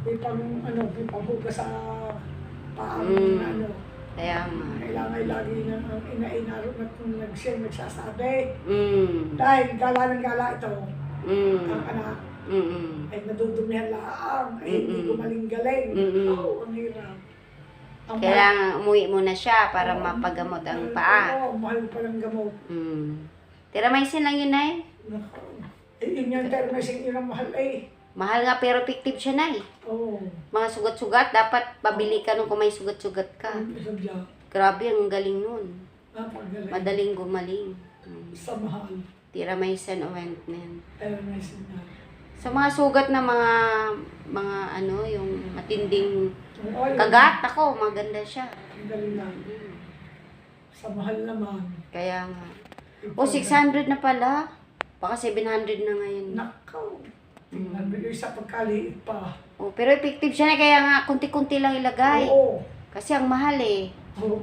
may may panghugas sa paang ano. Kaya nga. Kailangan lagi na ang ina-inaro na kung nagsasabi. Dahil gala ng gala ito, ang anak, ay nadudumihan lang, ay hindi gumaling-galing. Ang hirap. Kailangan umuwi muna siya para mapagamot ang paa. Oo, mahal pa ng gamot. Tiramycin lang yun, Nay. Yun yung termesing yun ang mahal eh. Mahal nga pero effective siya, Nay. Oo. Mga sugat-sugat, dapat pabili ka nung kung may sugat-sugat ka. Grabe, ang galing nun. Napagaling. Madaling gumaling. Sa mahal. Tiramycin ointment. Termesing na. Sa mga sugat na mga yung matinding kagat, ako, maganda siya. Ang galing na. Sa mahal naman. Kaya nga. O, 600 na pala. Baka 700 na ngayon. Nakaw. Tingnan mo yung sa pagkaliit pa. Oh, pero effective siya na, kaya nga kunti-kunti lang ilagay. Oo. Kasi ang mahal eh. Oo.